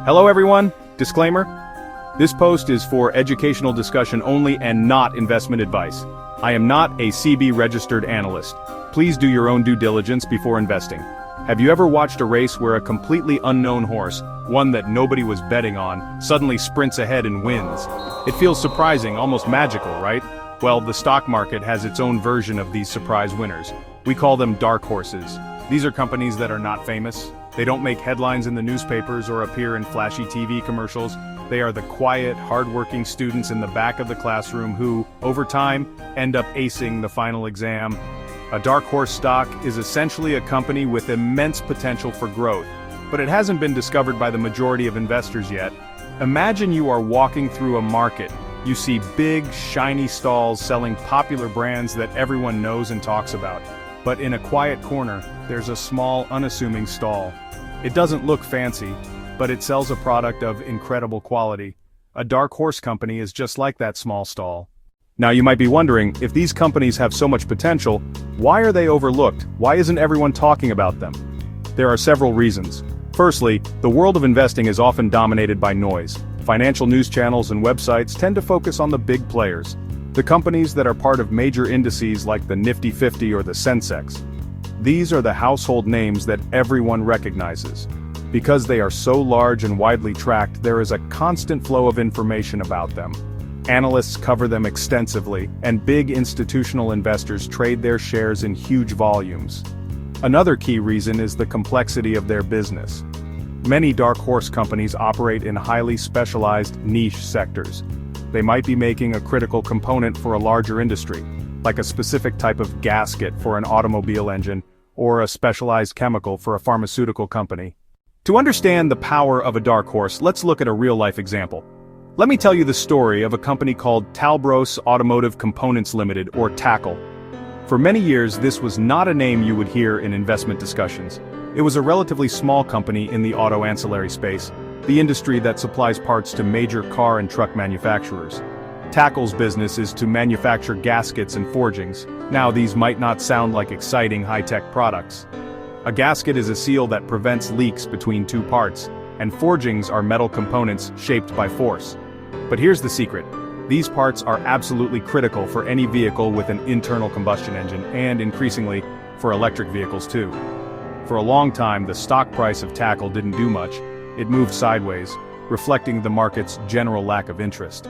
Hello everyone, disclaimer. This post is for educational discussion only and not investment advice. I am not a CB registered analyst. Please do your own due diligence before investing. Have you ever watched a race where a completely unknown horse, one that nobody was betting on, suddenly sprints ahead and wins? It feels surprising, almost magical, right? Well, the stock market has its own version of these surprise winners. We call them dark horses. These are companies that are not famous. They don't make headlines in the newspapers or appear in flashy TV commercials. They are the quiet, hard-working students in the back of the classroom who, over time, end up acing the final exam. A dark horse stock is essentially a company with immense potential for growth, but it hasn't been discovered by the majority of investors yet. Imagine you are walking through a market. You see big, shiny stalls selling popular brands that everyone knows and talks about. But in a quiet corner, there's a small, unassuming stall. It doesn't look fancy, but it sells a product of incredible quality. A dark horse company is just like that small stall. Now you might be wondering, if these companies have so much potential, why are they overlooked? Why isn't everyone talking about them? There are several reasons. Firstly, the world of investing is often dominated by noise. Financial news channels and websites tend to focus on the big players, the companies that are part of major indices like the Nifty 50 or the Sensex. These are the household names that everyone recognizes. Because they are so large and widely tracked, there is a constant flow of information about them. Analysts cover them extensively, and big institutional investors trade their shares in huge volumes. Another key reason is the complexity of their business. Many dark horse companies operate in highly specialized niche sectors. They might be making a critical component for a larger industry, like a specific type of gasket for an automobile engine, or a specialized chemical for a pharmaceutical company. To understand the power of a dark horse, let's look at a real-life example. Let me tell you the story of a company called Talbros Automotive Components Limited, or TACL. For many years, this was not a name you would hear in investment discussions. It was a relatively small company in the auto ancillary space, the industry that supplies parts to major car and truck manufacturers. TACL's business is to manufacture gaskets and forgings. Now, these might not sound like exciting high-tech products. A gasket is a seal that prevents leaks between two parts, and forgings are metal components shaped by force. But here's the secret. These parts are absolutely critical for any vehicle with an internal combustion engine, and increasingly, for electric vehicles too. For a long time, the stock price of TACL didn't do much. It moved sideways, reflecting the market's general lack of interest.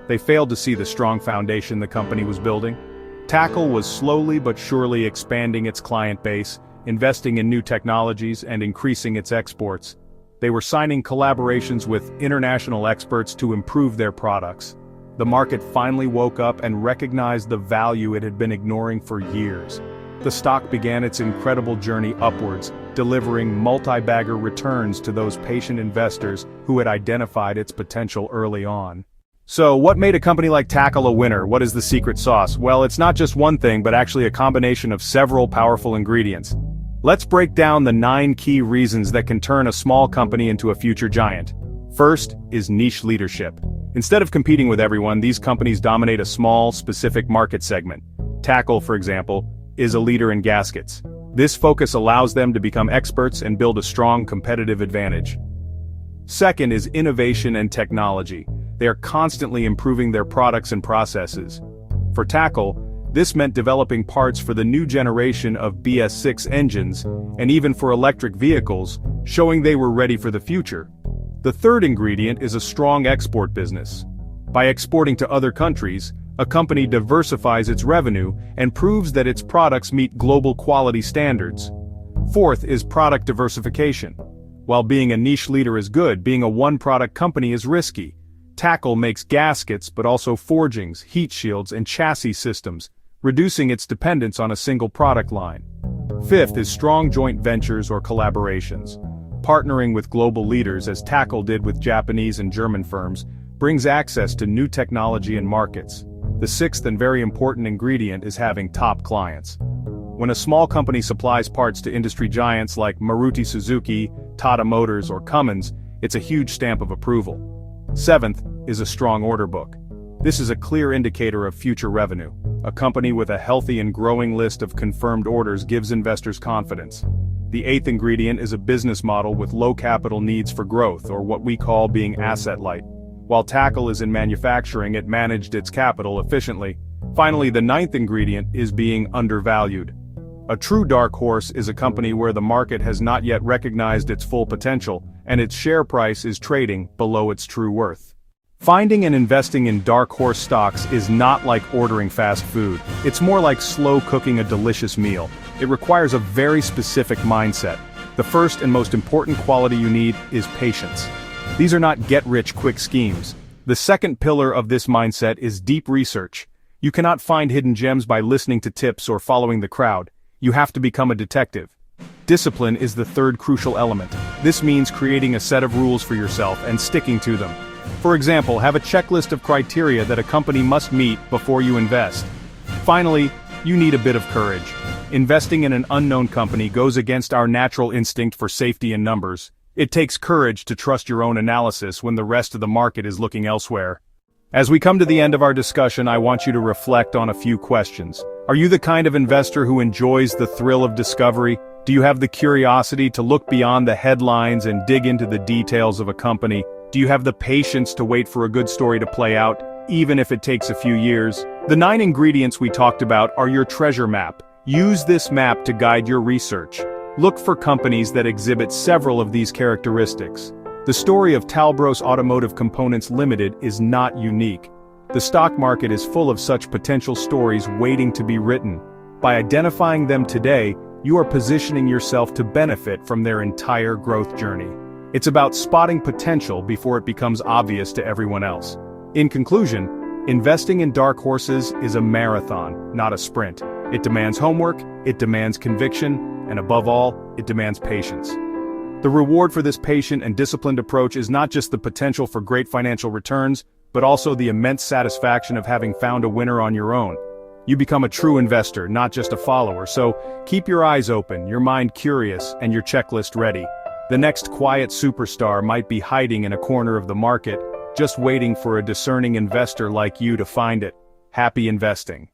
They failed to see the strong foundation the company was building. TACL was slowly but surely expanding its client base, investing in new technologies and increasing its exports. They were signing collaborations with international experts to improve their products. The market finally woke up and recognized the value it had been ignoring for years. The stock began its incredible journey upwards, delivering multi-bagger returns to those patient investors who had identified its potential early on. So, what made a company like TACL a winner? What is the secret sauce? Well, it's not just one thing, but actually a combination of several powerful ingredients. Let's break down the 9 key reasons that can turn a small company into a future giant. First is niche leadership. Instead of competing with everyone, these companies dominate a small, specific market segment. TACL, for example, is a leader in gaskets. This focus allows them to become experts and build a strong competitive advantage. Second is innovation and technology. They are constantly improving their products and processes. For TACL, this meant developing parts for the new generation of BS6 engines, and even for electric vehicles, showing they were ready for the future. The third ingredient is a strong export business. By exporting to other countries, a company diversifies its revenue and proves that its products meet global quality standards. Fourth is product diversification. While being a niche leader is good, being a one-product company is risky. TACL makes gaskets but also forgings, heat shields, and chassis systems, reducing its dependence on a single product line. Fifth is strong joint ventures or collaborations. Partnering with global leaders, as TACL did with Japanese and German firms, brings access to new technology and markets. The sixth and very important ingredient is having top clients. When a small company supplies parts to industry giants like Maruti Suzuki, Tata Motors, or Cummins, it's a huge stamp of approval. Seventh is a strong order book. This is a clear indicator of future revenue. A company with a healthy and growing list of confirmed orders gives investors confidence. The eighth ingredient is a business model with low capital needs for growth, or what we call being asset-light. While Tackle is in manufacturing, it managed its capital efficiently. Finally, the ninth ingredient is being undervalued. A true dark horse is a company where the market has not yet recognized its full potential, and its share price is trading below its true worth. Finding and investing in dark horse stocks is not like ordering fast food. It's more like slow cooking a delicious meal. It requires a very specific mindset. The first and most important quality you need is patience. These are not get-rich-quick schemes. The second pillar of this mindset is deep research. You cannot find hidden gems by listening to tips or following the crowd. You have to become a detective. Discipline is the third crucial element. This means creating a set of rules for yourself and sticking to them. For example, have a checklist of criteria that a company must meet before you invest. Finally, you need a bit of courage. Investing in an unknown company goes against our natural instinct for safety in numbers. It takes courage to trust your own analysis when the rest of the market is looking elsewhere. As we come to the end of our discussion, I want you to reflect on a few questions. Are you the kind of investor who enjoys the thrill of discovery? Do you have the curiosity to look beyond the headlines and dig into the details of a company? Do you have the patience to wait for a good story to play out, even if it takes a few years? The 9 ingredients we talked about are your treasure map. Use this map to guide your research. Look for companies that exhibit several of these characteristics. The story of Talbros Automotive Components Limited is not unique. The stock market is full of such potential stories waiting to be written. By identifying them today, you are positioning yourself to benefit from their entire growth journey. It's about spotting potential before it becomes obvious to everyone else. In conclusion, investing in dark horses is a marathon, not a sprint. It demands homework, it demands conviction, and above all, it demands patience. The reward for this patient and disciplined approach is not just the potential for great financial returns, but also the immense satisfaction of having found a winner on your own. You become a true investor, not just a follower, so keep your eyes open, your mind curious, and your checklist ready. The next quiet superstar might be hiding in a corner of the market, just waiting for a discerning investor like you to find it. Happy investing.